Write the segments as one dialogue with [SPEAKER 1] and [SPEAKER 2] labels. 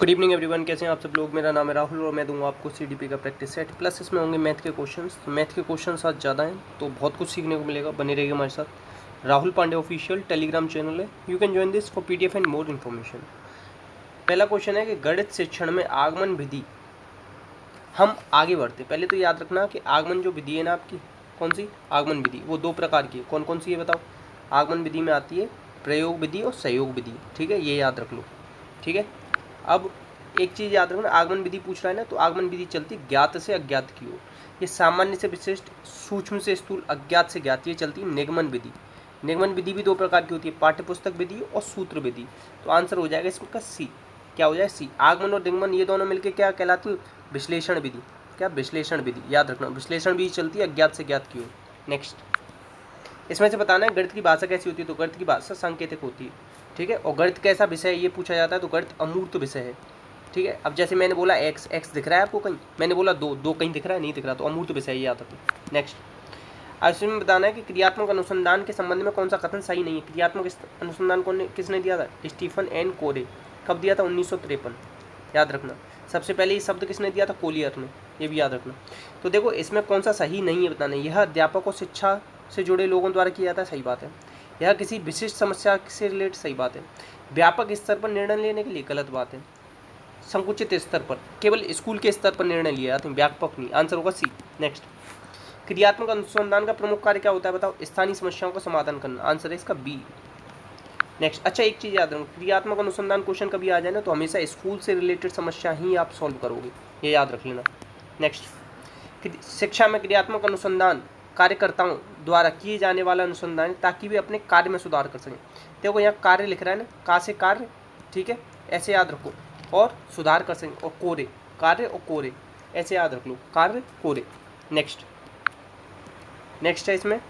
[SPEAKER 1] Good evening everyone, कैसे हैं आप सब लोग। मेरा नाम है राहुल और मैं दूंगा आपको सीडीपी का प्रैक्टिस सेट प्लस इसमें होंगे मैथ के क्वेश्चंस। तो मैथ के क्वेश्चंस आज ज़्यादा हैं तो बहुत कुछ सीखने को मिलेगा। बने रहिए हमारे साथ। Rahul Pandey official Telegram channel है, you can join this for PDF and more information. पहला क्वेश्चन है कि गणित शिक्षण में आगमन विधि। हम आगे बढ़ते पहले तो याद रखना कि आगमन जो विधि है ना आपकी, कौन सी आगमन विधि, वो दो प्रकार की है। कौन कौन सी है बताओ। आगमन विधि में आती है प्रयोग विधि और सहयोग विधि, ठीक है, ये याद रख लो, ठीक है। अब एक चीज़ याद रखना, आगमन विधि पूछ रहा है ना, तो आगमन विधि चलती ज्ञात से अज्ञात की ओर। ये सामान्य से विशिष्ट, सूक्ष्म से स्थूल, अज्ञात से ज्ञात, ये चलती है निगमन विधि। निगमन विधि भी दो प्रकार की होती है, पाठ्यपुस्तक विधि और सूत्र विधि। तो आंसर हो जाएगा इसका सी। क्या हो जाए सी। आगमन और निगमन ये दोनों मिलकर क्या कहलाती है, विश्लेषण विधि। क्या, विश्लेषण विधि, याद रखना। विश्लेषण विधि चलती है अज्ञात से ज्ञात की ओर। नेक्स्ट, इसमें से बताना है गणित की भाषा कैसी होती है। तो गणित की भाषा सांकेतिक होती है, ठीक है। और गणित कैसा विषय है ये पूछा जाता है, तो गणित अमूर्त विषय है, ठीक है। अब जैसे मैंने बोला एक्स, एक्स दिख रहा है आपको कहीं, मैंने बोला दो, दो कहीं दिख रहा है, नहीं दिख रहा, तो अमूर्त विषय ये आता है। नेक्स्ट, अब इसमें बताना है कि क्रियात्मक अनुसंधान के संबंध में कौन सा कथन सही नहीं है। क्रियात्मक अनुसंधान किसने दिया था, स्टीफन एन कोरे। कब दिया था, 1953, याद रखना। सबसे पहले ये शब्द किसने दिया था, कोलियर ने, ये भी याद रखना। तो देखो इसमें कौन सा सही नहीं है बताना। यह अध्यापक और शिक्षा से जुड़े लोगों द्वारा किया जाता है, सही बात है। यह किसी विशिष्ट समस्या से रिलेट, सही बात है। व्यापक स्तर पर निर्णय लेने के लिए, गलत बात है। संकुचित स्तर पर, केवल स्कूल के स्तर पर निर्णय लिया जाते हैं, व्यापक नहीं। आंसर होगा सी। नेक्स्ट, क्रियात्मक अनुसंधान का प्रमुख कार्य क्या होता है बताओ, स्थानीय समस्याओं का समाधान करना। आंसर है इसका बी। नेक्स्ट, अच्छा एक चीज़ याद रखो, क्रियात्मक अनुसंधान क्वेश्चन कभी आ जाए ना तो हमेशा स्कूल से रिलेटेड समस्या ही आप सॉल्व करोगे, ये याद रख लेना। नेक्स्ट, शिक्षा में क्रियात्मक अनुसंधान कार्यकर्ताओं द्वारा किए जाने वाला अनुसंधान ताकि वे अपने कार्य में सुधार कर सकें। देखो यहाँ कार्य लिख रहा है ना, का से कार्य, ठीक है, ऐसे याद रखो। और सुधार कर सकें, और कोरे, कार्य और कोरे, ऐसे याद रख लो, कार्य कोरे। नेक्स्ट, नेक्स्ट है इसमें,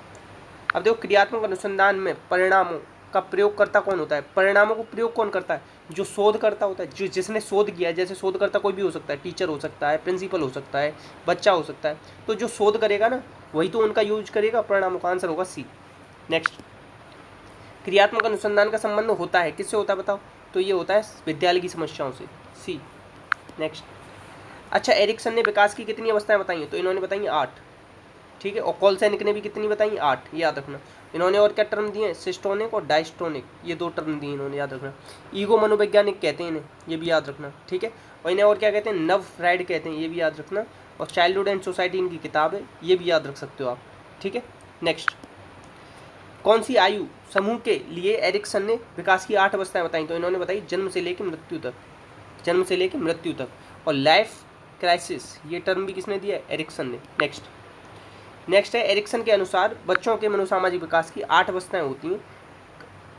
[SPEAKER 1] अब देखो क्रियात्मक अनुसंधान में परिणामों का प्रयोगकर्ता कौन होता है। परिणामों को प्रयोग कौन करता है, जो शोधकर्ता होता है, जो जिसने शोध किया है। जैसे शोधकर्ता कोई भी हो सकता है, टीचर हो सकता है, प्रिंसिपल हो सकता है, बच्चा हो सकता है। तो जो शोध करेगा ना वही तो उनका यूज करेगा परिणामों का। आंसर होगा सी। नेक्स्ट, क्रियात्मक अनुसंधान का संबंध होता है किससे होता है बताओ, तो ये होता है विद्यालय की समस्याओं से, सी। नेक्स्ट, अच्छा एरिक्सन ने विकास की कितनी अवस्थाएं बताई हैं, तो इन्होंने बताई 8, ठीक है। और कॉलसैनिक ने भी कितनी बताई, 8, याद रखना। इन्होंने और क्या टर्म दिए हैं, सिस्टोनिक और डायस्टोनिक, ये दो टर्म दिए इन्होंने, याद रखना। ईगो मनोवैज्ञानिक कहते हैं इन्हें, ये भी याद रखना, ठीक है। और इन्हें और क्या कहते हैं, नव फ्राइड कहते हैं, ये भी याद रखना। और चाइल्डहुड एंड सोसाइटी इनकी किताब है, ये भी याद रख सकते हो आप, ठीक है। नेक्स्ट, कौन सी आयु समूह के लिए एरिक्सन ने विकास की 8 अवस्थाएं बताई, तो इन्होंने बताई जन्म से लेकर मृत्यु तक, जन्म से लेकर मृत्यु तक। और लाइफ क्राइसिस, ये टर्म भी किसने दिया है, एरिक्सन ने। नेक्स्ट, नेक्स्ट है एरिक्सन के अनुसार बच्चों के मनोसामाजिक विकास की 8 अवस्थाएं होती हैं।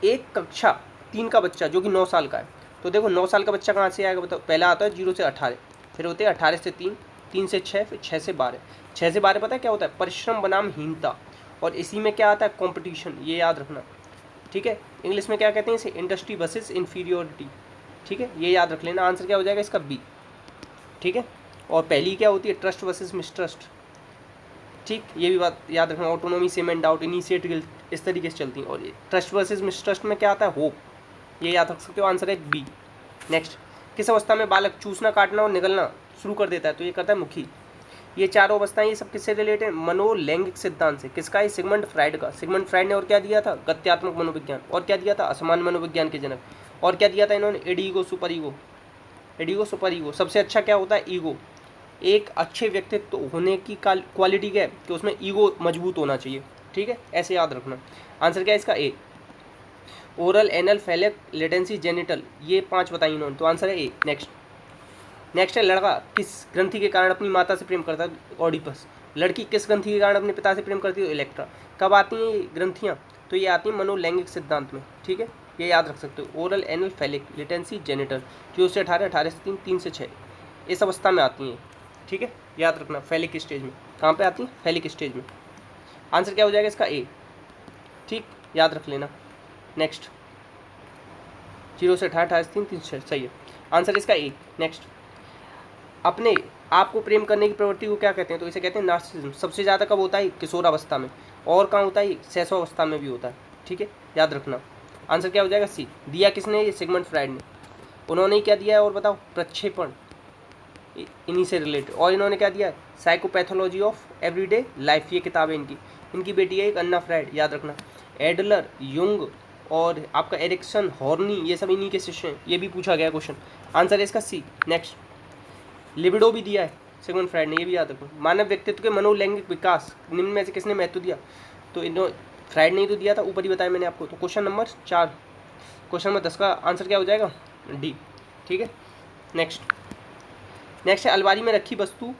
[SPEAKER 1] एक कक्षा 3 का बच्चा जो कि 9 साल का है, तो देखो 9 साल का बच्चा कहाँ से आएगा बताओ। पहला आता है 0 से 18, फिर होते हैं 18 से 3, 3 से 6, फिर 6 से 12। 6 से 12 पता है क्या होता है, परिश्रम बनाम हीनता। और इसी में क्या आता है, कॉम्पिटिशन, ये याद रखना, ठीक है। इंग्लिश में क्या कहते हैं इसे, इंडस्ट्री वर्सेस इन्फीरियोरिटी, ठीक है, ये याद रख लेना। आंसर क्या हो जाएगा इसका बी, ठीक है। और पहली क्या होती है, ट्रस्ट वर्सेस मिसट्रस्ट, ठीक, ये भी बात याद रखना। Autonomy, same and doubt, initiate guilt, इस तरीके से चलती हैं। और ये ट्रस्ट वर्सेस मिसट्रस्ट में क्या आता है, होप, ये याद रख सकते हो। आंसर है बी। नेक्स्ट, किस अवस्था में बालक चूसना, काटना और निगलना शुरू कर देता है, तो ये करता है मुखी। ये चारों अवस्थाएं ये सब किससे रिलेटेड है, मनोलैंगिक सिद्धांत से। किसका है, सिगमंड फ्राइड का। सिगमंड फ्राइड ने और क्या दिया था, गत्यात्मक मनोविज्ञान। और क्या दिया था, असमान मनोविज्ञान के जनक। और क्या दिया था इन्होंने, एडीगो सुपर ईगो। एडीगो सुपर ईगो, सबसे अच्छा क्या होता है, ईगो। एक अच्छे व्यक्तित्व होने की क्वालिटी क्या है, कि उसमें ईगो मजबूत होना चाहिए, ठीक है, ऐसे याद रखना। आंसर क्या है इसका, ए। ओरल, एनल, फेलेक, लेटेंसी, जेनिटल, ये 5 बताई इन्होंने, तो आंसर है ए। नेक्स्ट, नेक्स्ट है लड़का किस ग्रंथि के कारण अपनी माता से प्रेम करता है, ऑडिपस। लड़की किस ग्रंथि के कारण अपने पिता से प्रेम करती है, इलेक्ट्रा। कब आती हैं ये ग्रंथियाँ, तो ये आती हैं मनोलैंगिक सिद्धांत में, ठीक है, ये याद रख सकते हो। ओरल, एनल, फेलिक, लेटेंसी, जेनिटल, 0 से 18, 18 से 3, 3 से 6, इस अवस्था में आती हैं, ठीक है, याद रखना। फेलिक स्टेज में, कहाँ पे आती है, फेलिक स्टेज में। आंसर क्या हो जाएगा इसका, ए, ठीक, याद रख लेना। नेक्स्ट, 0 से 18, 18 से 3, 3 से 6, सही है, आंसर इसका ए। नेक्स्ट, अपने आप को प्रेम करने की प्रवृत्ति को क्या कहते हैं, तो इसे कहते हैं नार्सिसिज्म। सबसे ज़्यादा कब होता है, किशोर अवस्था में। और कहाँ होता है, शैशव अवस्था में भी होता है, ठीक है, याद रखना। आंसर क्या हो जाएगा, सी। दिया किसने, ये सिगमंड फ्राइड ने। उन्होंने क्या दिया है और बताओ, प्रक्षेपण, इन्हीं से रिलेटेड। और इन्होंने क्या दिया है, साइकोपैथोलॉजी ऑफ एवरीडे लाइफ, ये किताब है इनकी। इनकी बेटी है एक अन्ना फ्राइड, याद रखना। एडलर, युंग और आपका एरिक्सन, हॉर्नी, ये सब इन्हीं के शिष्य हैं। ये भी पूछा गया क्वेश्चन, आंसर है इसका सी। नेक्स्ट, लिबिडो भी दिया है सिगमंड फ्राइड ने, ये भी याद रखो। मानव व्यक्तित्व के मनोलैंगिक विकास निम्न में से किसने महत्व दिया, तो इन्होंने फ्राइड ने ही तो दिया था, ऊपर ही बताया मैंने आपको। तो क्वेश्चन नंबर 4, क्वेश्चन नंबर 10 का आंसर क्या हो जाएगा, डी। ठीक है, नेक्स्ट है, अलमारी में रखी वस्तु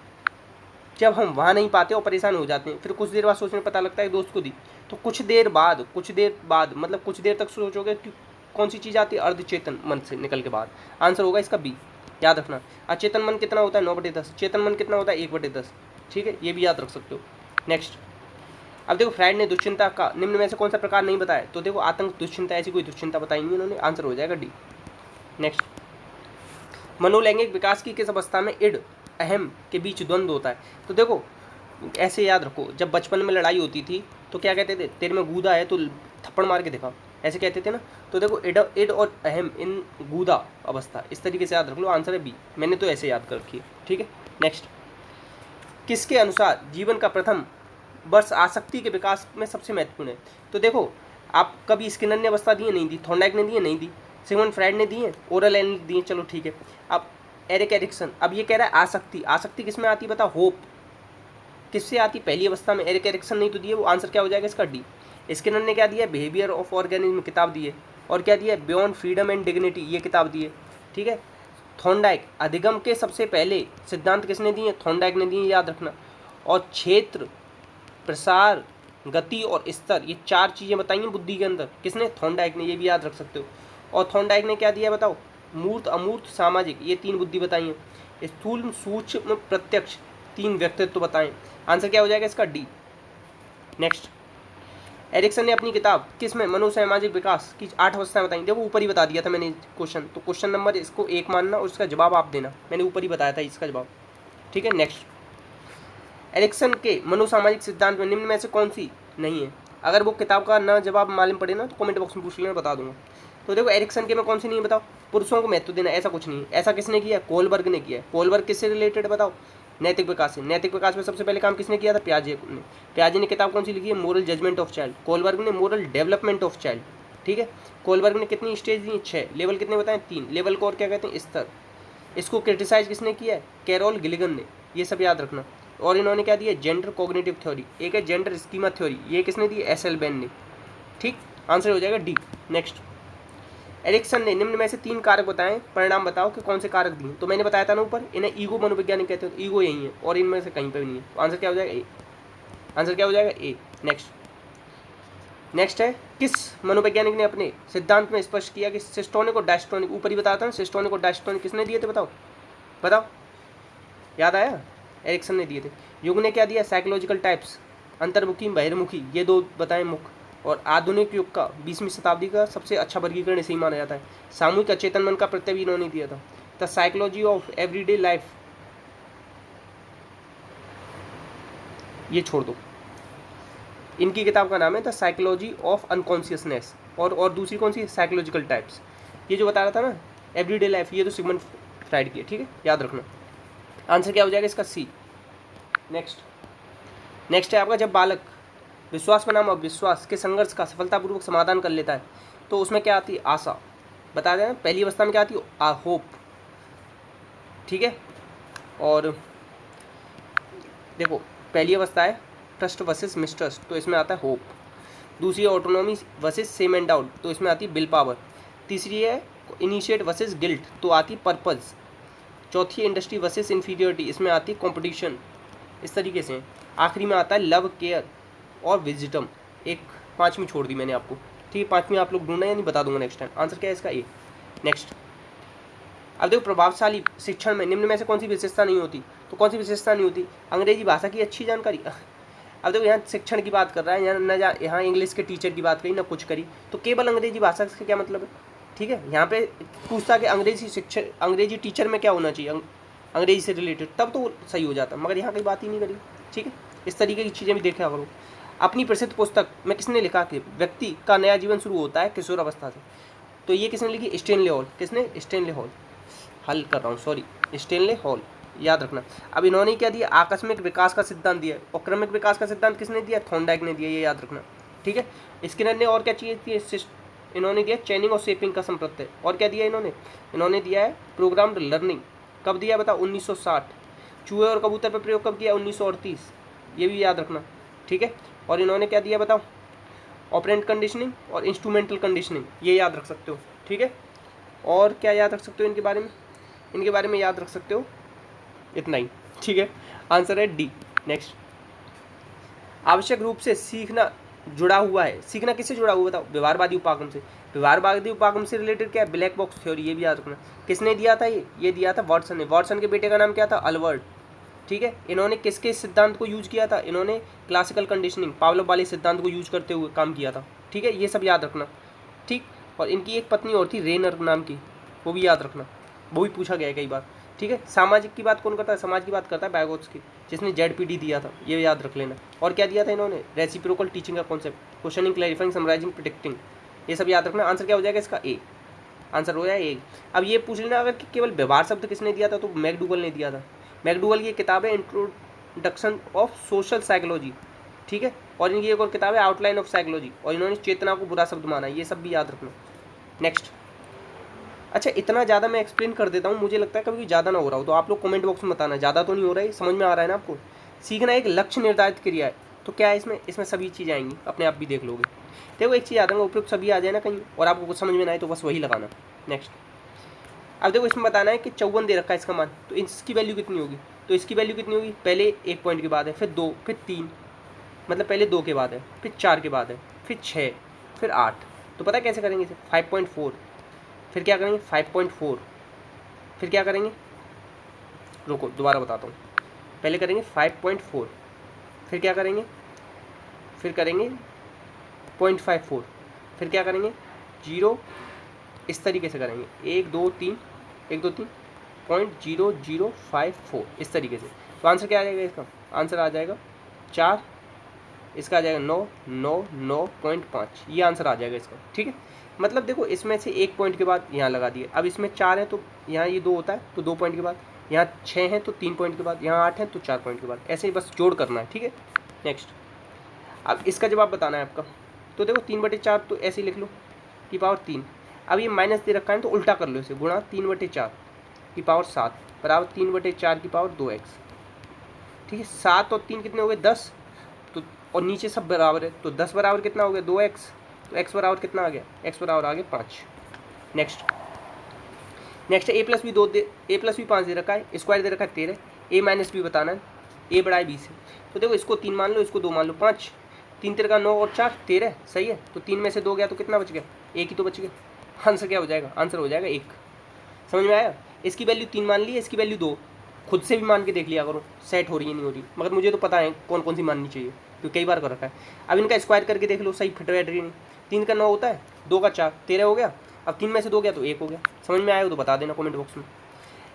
[SPEAKER 1] जब हम वहाँ नहीं पाते और परेशान हो जाते हैं, फिर कुछ देर बाद सोचने में पता लगता है दोस्त को दी, तो कुछ देर बाद मतलब कुछ देर तक सोचोगे कि कौन सी चीज़ आती है, अर्धचेतन मन से निकल के बाद। आंसर होगा इसका बी, याद रखना। अचेतन मन कितना होता है, 9/10। चेतन मन कितना होता है, 1/10। ठीक है, ये भी याद रख सकते हो। नेक्स्ट, अब देखो फ्राइड ने दुश्चिंता का निम्न में से कौन सा प्रकार नहीं बताया, तो देखो आतंक दुश्चिंता, ऐसी कोई दुश्चिंता बताई नहीं उन्होंने, आंसर हो जाएगा डी। नेक्स्ट, मनोलैंगिक विकास की किस अवस्था में इड अहम के बीच द्वंद्व होता है, तो देखो ऐसे याद रखो, जब बचपन में लड़ाई होती थी तो क्या कहते थे, तेरे में गूदा है तो थप्पड़ मार के दिखा, ऐसे कहते थे ना। तो देखो इड और अहम इन गूदा अवस्था, इस तरीके से याद रख लो, आंसर है बी। मैंने तो ऐसे याद कर रखी है। ठीक है, नेक्स्ट, किसके अनुसार जीवन का प्रथम वर्ष आसक्ति के विकास में सबसे महत्वपूर्ण है, तो देखो आप कभी स्किनर ने अवस्था दी है, नहीं दी। थॉर्नडाइक ने दी है, नहीं दी। सिगमंड फ्राइड ने दी है, ओरल एन दी है, चलो ठीक है। अब एरिक एरिक्सन, अब ये कह रहा है आसक्ति, आसक्ति किस में आती है बताओ, होप किससे आती, पहली अवस्था में। एरिक एरिक्सन नहीं तो दिए, वो आंसर क्या हो जाएगा इसका डी। स्किनर ने क्या दिया, बिहेवियर ऑफ ऑर्गेनिज्म किताब दी है, और क्या दिया, बियॉन्ड फ्रीडम एंड डिग्निटी, ये किताब दी है। ठीक है, थॉर्नडाइक, अधिगम के सबसे पहले सिद्धांत किसने दिए, थॉर्नडाइक ने दिए, याद रखना। और क्षेत्र, प्रसार, गति और स्तर, ये 4 चीज़ें बताई हैं बुद्धि के अंदर, किसने, थॉर्नडाइक ने, ये भी याद रख सकते हो। और थॉर्नडाइक ने क्या दिया बताओ, मूर्त, अमूर्त, सामाजिक, ये 3 बुद्धि बताई हैं। स्थूल, सूक्ष्म, प्रत्यक्ष, 3 व्यक्तित्व बताएं। आंसर क्या हो जाएगा इसका डी। नेक्स्ट, एरिक्सन ने अपनी किताब किस में मनोसामाजिक विकास की 8 अवस्थाएं बताई, देखो ऊपर ही बता दिया था मैंने क्वेश्चन, तो क्वेश्चन नंबर इसको 1 मानना और इसका जवाब आप देना, मैंने ऊपर ही बताया था इसका जवाब। ठीक है, नेक्स्ट, एरिक्सन के मनोसामाजिक सिद्धांत में निम्न में से कौन सी नहीं है, अगर वो किताब का ना जवाब मालूम पड़े ना तो कमेंट बॉक्स में पूछ लेना, बता दूंगा। तो देखो एरिक्सन के में कौन सी नहीं है बताओ, पुरुषों को महत्व देना, ऐसा कुछ नहीं है। ऐसा किसने किया, कोलबर्ग ने किया है। कोलबर्ग किससे रिलेटेड बताओ, नैतिक विकास से। नैतिक विकास में सबसे पहले काम किसने किया था, पियाजे ने। पियाजे ने किताब कौन सी लिखी है, moral judgement of child. Kohlberg ने मोरल डेवलपमेंट ऑफ चाइल्ड। ठीक है, कोलबर्ग ने कितनी स्टेज दी, 6। लेवल कितने बताएं, 3 लेवल को, और क्या कहते हैं, स्तर। इसको क्रिटिसाइज किसने किया है, कैरोल गिलिगन ने, ये सब याद रखना। और इन्होंने क्या दिया, जेंडर कॉग्निटिव थ्योरी, एक है जेंडर स्कीमा थ्योरी, ये किसने दी, एस.एल. बेन ने। ठीक, आंसर हो जाएगा डी। नेक्स्ट, एरिक्सन ने निम्न में से 3 कारक बताएं, परिणाम बताओ कि कौन से कारक दिए, तो मैंने बताया था ना ऊपर, इन्हें ईगो मनोवैज्ञानिक कहते हैं, तो ईगो यही है और इनमें से कहीं पर भी नहीं है, तो आंसर क्या हो जाएगा ए। आंसर क्या हो जाएगा ए। नेक्स्ट है, किस मनोवैज्ञानिक ने अपने सिद्धांत में स्पष्ट किया कि सिस्टोनिक और डायस्टोनिक, ऊपर ही बताया था ना, सिस्टोनिक और डायस्टोनिक किसने दिए थे बताओ, याद आया, एरिक्सन ने दिए थे। युग ने क्या दिया, साइकोलॉजिकल टाइप्स, अंतर्मुखी, बहिर्मुखी, ये 2 बताएं मुख्य। और आधुनिक युग का 20वीं शताब्दी का सबसे अच्छा वर्गीकरण इसे ही माना जाता है। सामूहिक अचेतन मन का प्रत्यय भी इन्होंने दिया था। The psychology of everyday life, ये छोड़ दो, इनकी किताब का नाम है द साइकोलॉजी ऑफ अनकॉन्शियसनेस। और दूसरी कौन सी, साइकोलॉजिकल टाइप्स, ये जो बता रहा था ना एवरीडे लाइफ, ये तो सिगमंड फ्राइड की है। ठीक है, याद रखना, आंसर क्या हो जाएगा इसका सी। नेक्स्ट है आपका, जब बालक विश्वास बनाम अविश्वास के संघर्ष का सफलतापूर्वक समाधान कर लेता है तो उसमें क्या आती है, आशा। बता दें, पहली अवस्था में क्या आती है, होप। ठीक है, और देखो पहली अवस्था है ट्रस्ट वर्सेस मिसट्रस्ट, तो इसमें आता है होप। दूसरी है autonomy versus same and doubt, तो इसमें आती है विल पावर। तीसरी है इनिशिएट वर्सेस गिल्ट, तो आती पर्पज़। चौथी इंडस्ट्री वर्सेस इन्फीरियरिटी, इसमें आती कंपटीशन। इस तरीके से आखिरी में आता है लव, केयर और विजडम। एक 5वीं छोड़ दी मैंने आपको। ठीक है, 5वीं आप लोग ढूंढना या नहीं, बता दूंगा नेक्स्ट टाइम। आंसर क्या है इसका ए। नेक्स्ट, अब देखो प्रभावशाली शिक्षण में निम्न में से कौन सी विशेषता नहीं होती, तो कौन सी विशेषता नहीं होती, अंग्रेजी भाषा की अच्छी जानकारी। अब देखो यहाँ शिक्षण की बात कर रहा है, यहाँ इंग्लिश के टीचर की बात करी ना कुछ करी, तो केवल अंग्रेजी भाषा से क्या मतलब है। ठीक है, यहाँ पे पूछता कि अंग्रेजी शिक्षण, अंग्रेजी टीचर में क्या होना चाहिए, अंग्रेजी से रिलेटेड, तब तो सही हो जाता, मगर यहाँ कोई बात ही नहीं करी। ठीक है, इस तरीके की चीज़ें भी देखा करो। अपनी प्रसिद्ध पुस्तक में किसने लिखा कि व्यक्ति का नया जीवन शुरू होता है किशोर अवस्था से, तो ये किसने लिखी, स्टेनले हॉल, किसने, स्टेनले हॉल, हल कर रहा हूँ सॉरी, स्टेनले हॉल, याद रखना। अब इन्होंने क्या दिया, आकस्मिक विकास का सिद्धांत दिया, और क्रमिक विकास का सिद्धांत किसने दिया, थॉर्नडाइक ने दिया, ये याद रखना, ठीक है। स्किनर ने और क्या चीज़ दी, इन्होंने दिया चेनिंग और शेपिंग का संप्रत्यय, और क्या दिया इन्होंने दिया है प्रोग्राम्ड लर्निंग, कब दिया बताओ, 1960। चूहे और कबूतर पर प्रयोग कब किया, 1938, ये भी याद रखना, ठीक है। और इन्होंने क्या दिया बताओ, ऑपरेंट कंडीशनिंग और इंस्ट्रूमेंटल कंडीशनिंग, ये याद रख सकते हो, ठीक है। और क्या याद रख सकते हो इनके बारे में याद रख सकते हो इतना ही, ठीक है। आंसर है डी। नेक्स्ट, आवश्यक रूप से सीखना जुड़ा हुआ है, सीखना किससे जुड़ा हुआ बताओ, व्यवहारवादी उपागम से। व्यवहारवादी उपागम से रिलेटेड क्या है, ब्लैक बॉक्स थ्योरी, ये भी याद रखना। किसने दिया था ये दिया था वाटसन ने। वाटसन के बेटे का नाम क्या था, अल्बर्ट, ठीक है। इन्होंने किसके सिद्धांत को यूज किया था, इन्होंने क्लासिकल कंडीशनिंग, पावलोव वाले सिद्धांत को यूज करते हुए काम किया था, ठीक है। ये सब याद रखना, ठीक। और इनकी एक पत्नी और थी रेनर नाम की, वो भी याद रखना, वो भी पूछा गया है कई बार, ठीक है। सामाजिक की बात कौन करता है, समाज की बात करता है बैगोट्स्की, जिसने ZPD दिया था, ये याद रख लेना। और क्या दिया था इन्होंने, रेसिप्रोकल टीचिंग का concept, questioning, clarifying, summarising, predicting, ये सब याद रखना। आंसर क्या हो जाएगा इसका, ए, आंसर हो जाएगा ए। अब ये पूछ लेना अगर कि केवल व्यवहार शब्द किसने दिया था, तो मैकडूगल ने दिया था। मैकडूगल की किताब है इंट्रोडक्शन ऑफ सोशल साइकोलॉजी, ठीक है। और इनकी एक और किताब है आउटलाइन ऑफ साइकोलॉजी, और इन्होंने चेतना को बुरा शब्द माना, ये सब भी याद रखना। नेक्स्ट, अच्छा इतना ज़्यादा मैं एक्सप्लेन कर देता हूँ, मुझे लगता है कभी ज़्यादा ना हो रहा हो तो आप लोग कमेंट बॉक्स में बताना, ज़्यादा तो नहीं हो रहा है, समझ में आ रहा है ना आपको। सीखना एक लक्ष्य निर्धारित क्रिया है, तो क्या है इसमें सभी चीज़ें आएंगी, अपने आप भी देख लोगे। देखो एक चीज़ याद रखना, उपयुक्त सभी आ जाए ना कहीं और आपको कुछ समझ में ना आए तो बस वही लगाना। नेक्स्ट, अब देखो इसमें बताना है कि 54 दे रखा है इसका मान, तो इसकी वैल्यू कितनी होगी, तो इसकी वैल्यू कितनी होगी, पहले 1 पॉइंट के बाद है, फिर 2, फिर 3, मतलब पहले 2 के बाद है, फिर 4 के बाद है, फिर 6, फिर 8। तो पता है कैसे करेंगे इसे, 5.4, फिर क्या करेंगे 5.4, फिर क्या करेंगे, रुको दोबारा बताता हूँ, पहले करेंगे 5.4, फिर क्या करेंगे, फिर करेंगे 0.54, फिर क्या करेंगे 0, इस तरीके से करेंगे 1 2 3 1 2 3 0.0054, इस तरीके से। तो आंसर क्या आ जाएगा इसका, आंसर आ जाएगा 4, इसका आ जाएगा 9 9 9.5, ये आंसर आ जाएगा इसका, ठीक है। मतलब देखो इसमें से 1 पॉइंट के बाद यहाँ लगा दिए, अब इसमें 4 है तो यहाँ ये 2 होता है तो 2 पॉइंट के बाद, यहाँ 6 है तो 3 पॉइंट के बाद, यहाँ 8 है तो 4 पॉइंट के बाद, ऐसे ही बस जोड़ करना है, ठीक है। नेक्स्ट, अब इसका जवाब बताना है आपका, तो देखो 3/4 तो ऐसे ही लिख लो की पावर 3, अब ये माइनस दे रखा है तो उल्टा कर लो इसे, गुणा 3/4 की पावर 7 बराबर 3/4 की पावर 2x, ठीक है। 7 और 3 कितने हो गए 10, तो और नीचे सब बराबर है तो 10 बराबर कितना हो गया 2x, तो x बराबर कितना आ गया, x बराबर आ गया 5। नेक्स्ट a+b 5 दे रखा है, स्क्वायर दे रखा है 13, a-b बताना है, a बड़ा है 20 है, तो देखो इसको 3 मान लो, इसको 2 मान लो, 5 3 3 का 9 और 4 13, सही है। तो 3 में से 2 गया तो कितना बच गया, 1 ही तो बच गया। आंसर क्या हो जाएगा, आंसर हो जाएगा 1। समझ में आया, इसकी वैल्यू 3 मान ली, इसकी वैल्यू 2, खुद से भी मान के देख लिया करो सेट हो रही है नहीं हो रही, मगर मुझे तो पता है कौन कौन सी माननी चाहिए क्योंकि कई बार कर रखा है। अब इनका स्क्वायर करके देख लो, सही फिट बैठ रही नहीं। 3 का 9 होता है, 2 का 4 13 हो गया, अब 3 में से 2 गया तो 1 हो गया। समझ में आया हो तो बता देना कमेंट बॉक्स में।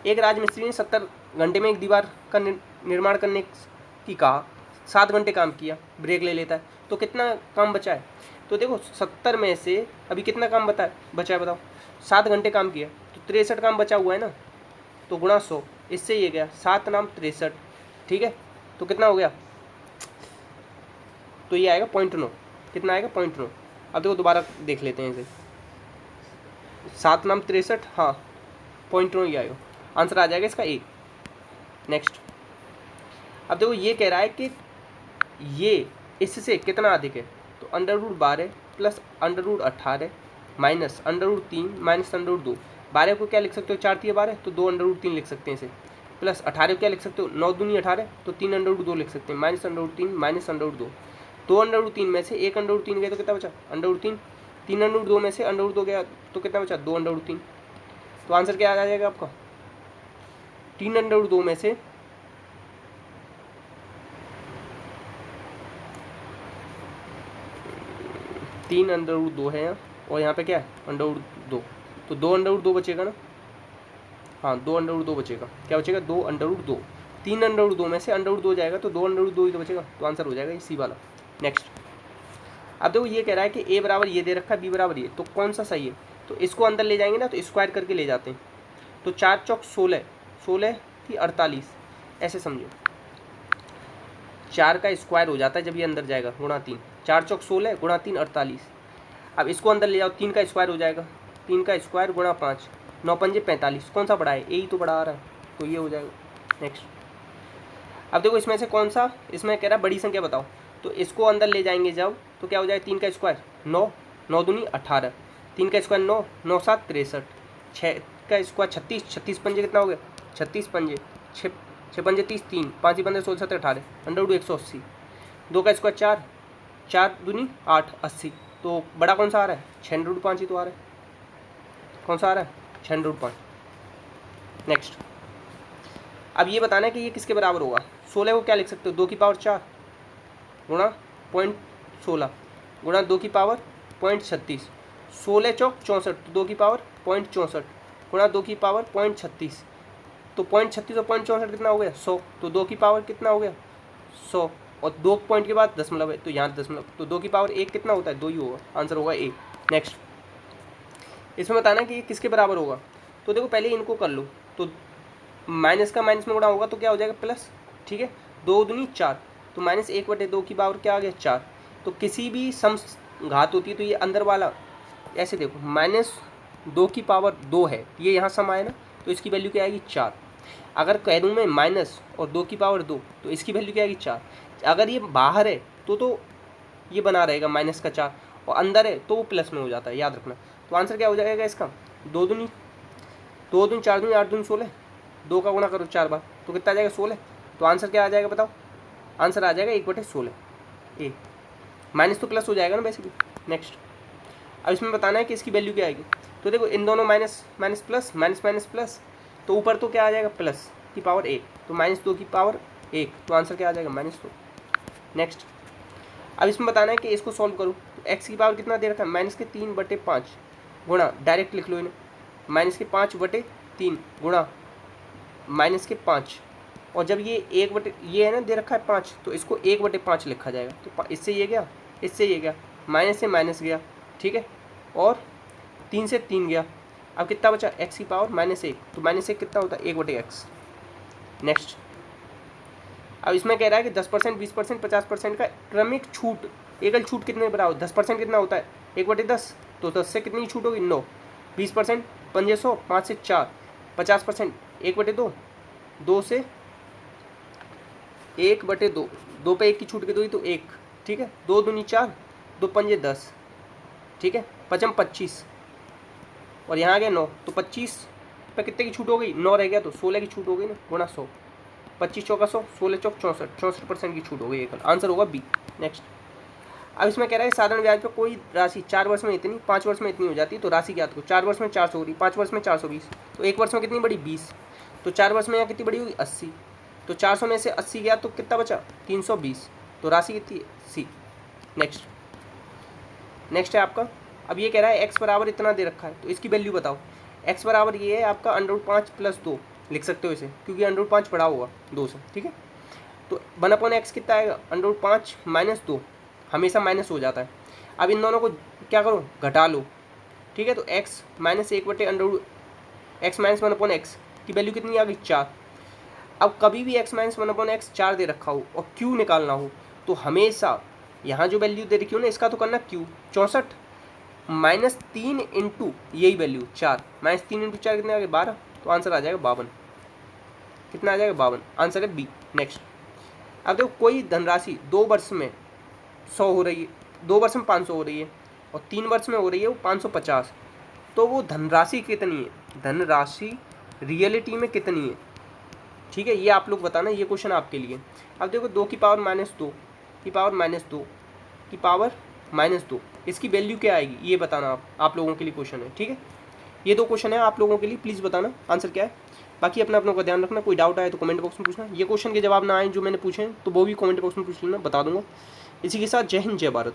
[SPEAKER 1] एक राजमिस्त्री ने 70 घंटे में एक दीवार का निर्माण करने की कहा, 7 घंटे काम किया, ब्रेक ले लेता है, तो कितना काम बचा है, तो देखो 70 में से अभी कितना काम बचा है बताओ, 7 घंटे काम किया तो 63 काम बचा हुआ है ना, तो गुणा 100, इससे ये गया 7 नाम 63, ठीक है। तो कितना हो गया, तो ये आएगा 0.9, कितना आएगा 0.9। अब देखो दोबारा देख लेते हैं इसे, 7 नाम 63, हाँ 0.9 ही आएगा, आंसर आ जाएगा इसका 1। नेक्स्ट, अब देखो ये कह रहा है कि ये इससे कितना अधिक है, तो √12 प्लस √18 माइनस √3 माइनस √2, 12 को क्या लिख सकते हो 4 × 12 तो 2 √3 लिख सकते हैं इसे, प्लस 18 को क्या लिख सकते हो 9 दूनी 18 तो 3 √2 लिख सकते हैं, माइनस √3 माइनस √2, 2 √3 में से 1 √3 गया तो कितना बचा √3, 3 √2 में से √2 गया तो कितना बचा 2 √3, तो आंसर क्या आ जाएगा आपका 3 √2 में से 3 √2 है यहाँ, और यहाँ पे क्या है √2, तो 2 √2 बचेगा ना, हाँ 2 √2 बचेगा, क्या बचेगा 2 √2, 3 √2 में से √2 जाएगा तो 2 √2 ही तो बचेगा, तो आंसर हो जाएगा इसी वाला। नेक्स्ट, अब देखो ये कह रहा है कि a बराबर ये दे रखा है, b बराबर ये, तो कौन सा सही है, तो इसको अंदर ले जाएंगे ना तो स्क्वायर करके ले जाते हैं। तो 4 चौक 16, 16 की 48, ऐसे समझो 4 का स्क्वायर हो जाता है जब ये अंदर जाएगा, गुणा 3, 4 चौक 16 गुणा 3 48। अब इसको अंदर ले जाओ, 3 का स्क्वायर हो जाएगा, 3 का स्क्वायर गुणा 5, 9 पंजे 45, कौन सा बड़ा है, ए ही तो बड़ा आ रहा है, तो ये हो जाएगा। नेक्स्ट, अब देखो इसमें से कौन सा, इसमें कह रहा है बड़ी संख्या बताओ, तो इसको अंदर ले जाएंगे जब तो क्या हो जाएगा, 3 का स्क्वायर 9, 9 दूनी 18, 3 का स्क्वायर 9, 9 7 63, 6 का स्क्वायर 36, 36 पंजे कितना हो गया, 36 पंजे 6 पंजे 30, 3 5 15 16 17 18, अंडर 180, 2 का स्क्वायर 4, 4 दूनी 8 80, तो बड़ा कौन सा आ रहा है, 6√5 ही तो आ रहा है, कौन सा आ रहा है, 6√5। नेक्स्ट, अब ये बताना है कि ये किसके बराबर होगा। 16 को क्या लिख सकते हो, 2 की पावर 4 गुणा 0.16 गुणा 2 की पावर 0.36, 16 चौक 64, तो 2 की पावर 0.64 गुणा 2 की पावर 0.36, तो 0.36 और 0.64 कितना हो गया, 100, तो 2 की पावर कितना हो गया, 100, और 2 पॉइंट के बाद दशमलव है तो यहाँ दशमलव, तो 2 की पावर 1 कितना होता है, 2 ही होगा, आंसर होगा ए। नेक्स्ट, इसमें बताना है कि ये किसके बराबर होगा। तो देखो पहले इनको कर लो, तो माइनस का माइनस में गुणा होगा तो क्या हो जाएगा प्लस, ठीक है, 2 दूनी 4, तो -1/2 की पावर क्या आ गया 4। तो किसी भी सम घात होती है तो ये अंदर वाला ऐसे देखो, -2 की पावर 2 है, ये यहाँ सम आया ना, तो इसकी वैल्यू क्या आएगी 4। अगर कह दूँ मैं माइनस और 2 की पावर 2, तो इसकी वैल्यू क्या आएगी 4। अगर ये बाहर है तो ये बना रहेगा माइनस का 4, और अंदर है तो वो प्लस में हो जाता है, याद रखना। तो आंसर क्या हो जाएगा इसका, 2 दूनी 4 दूनी 8 दूनी 16, 2 का गुणा करो 4 बार तो कितना आ जाएगा 16, तो आंसर क्या आ जाएगा बताओ, आंसर आ जाएगा 1/16 ए, माइनस तो प्लस हो जाएगा ना बेसिकली। नेक्स्ट, अब इसमें बताना है कि इसकी वैल्यू क्या आएगी। तो देखो इन दोनों minus minus plus minus minus plus, तो ऊपर तो क्या आ जाएगा प्लस की पावर 1, तो -2 की पावर 1, तो आंसर क्या आ जाएगा -2। नेक्स्ट, अब इसमें बताना है कि इसको सॉल्व करो, तो एक्स की पावर कितना दे रखा है, -3/5 गुणा, डायरेक्ट लिख लो इन्हें, -5/3 गुणा -5, और जब ये 1 ये है ना दे रखा है 5, तो इसको 1/5 लिखा जाएगा, तो इससे ये गया, इससे ये गया, माइनस से माइनस गया, ठीक है, और 3 से 3 गया, अब कितना बचा, x की पावर -1, तो -1 कितना होता है 1/x। नेक्स्ट, अब इसमें कह रहा है कि 10%, 20%, 50% का क्रमिक छूट, एकल छूट कितने बराबर, 10% कितना होता है 1/10, तो 10 से कितनी छूट होगी 9, 20% 500, 5 से 4, 50% 1/2, 2 से 1/2, 2 पे 1 की छूट कितनी हुई तो 1, ठीक है, 2 दूनी 4, 2 पंजे 10, ठीक है, 5 25, और यहाँ आ गया 9, तो 25 पे कितने की छूट हो गई, 9 रह गया तो 16 की छूट हो गई ना, गुणा 100, 25 चौका 100, 16 चौक 64, 64% की छूट हो गई, एकल, आंसर होगा बी। नेक्स्ट, अब इसमें कह रहा है साधारण ब्याज पर कोई राशि 4 वर्ष में इतनी, 5 वर्ष में इतनी हो जाती है, तो राशि ज्ञात करो। 4 वर्ष में 400 हो रही, 5 वर्ष में 420, तो 1 वर्ष में कितनी बड़ी 20, तो 4 वर्ष में यहाँ कितनी बड़ी होगी 80, तो 400 में से 80 गया तो कितना बचा 320, तो राशि कितनी है सी। नेक्स्ट है आपका, अब ये कह रहा है x बराबर इतना दे रखा है, तो इसकी वैल्यू बताओ। x बराबर ये है आपका √5 + 2 लिख सकते हो इसे, क्योंकि √5 बड़ा होगा 2 से, ठीक है, तो 1/x कितना आएगा, √5 - 2, हमेशा माइनस हो जाता है। अब इन दोनों को क्या करो, घटा लो, ठीक है, तो x -1 x - 1/x की वैल्यू कितनी आ गई 4। अब कभी भी x - 1/x 4 दे रखा हो और q निकालना हो, तो हमेशा यहाँ जो वैल्यू दे रखी हो ना, इसका तो करना q 64 -3 इंटू यही वैल्यू 4, -3 इंटू 4 कितने आ गए 12, तो आंसर आ जाएगा 52, कितना आ जाएगा 52, आंसर है बी। नेक्स्ट, अब देखो कोई धनराशि 2 वर्ष में 100 हो रही है, 2 वर्ष में 500 हो रही है, और 3 वर्ष में हो रही है वो 550, तो वो धनराशि कितनी है, धनराशि रियलिटी में कितनी है, ठीक है, ये आप लोग बताना, ये क्वेश्चन आपके लिए। अब देखो 2 की पावर -2 की पावर -2 की पावर -2, इसकी वैल्यू क्या आएगी ये बताना, आप लोगों के लिए क्वेश्चन है, ठीक है, ये 2 क्वेश्चन है आप लोगों के लिए, प्लीज़ बताना आंसर क्या है। बाकी अपना का ध्यान रखना, कोई डाउट आए तो कमेंट बॉक्स में पूछना, ये क्वेश्चन के जवाब ना आए जो मैंने पूछे हैं तो वो भी कमेंट बॉक्स में पूछ लेना, बता दूंगा। इसी के साथ जय हिंद जय भारत।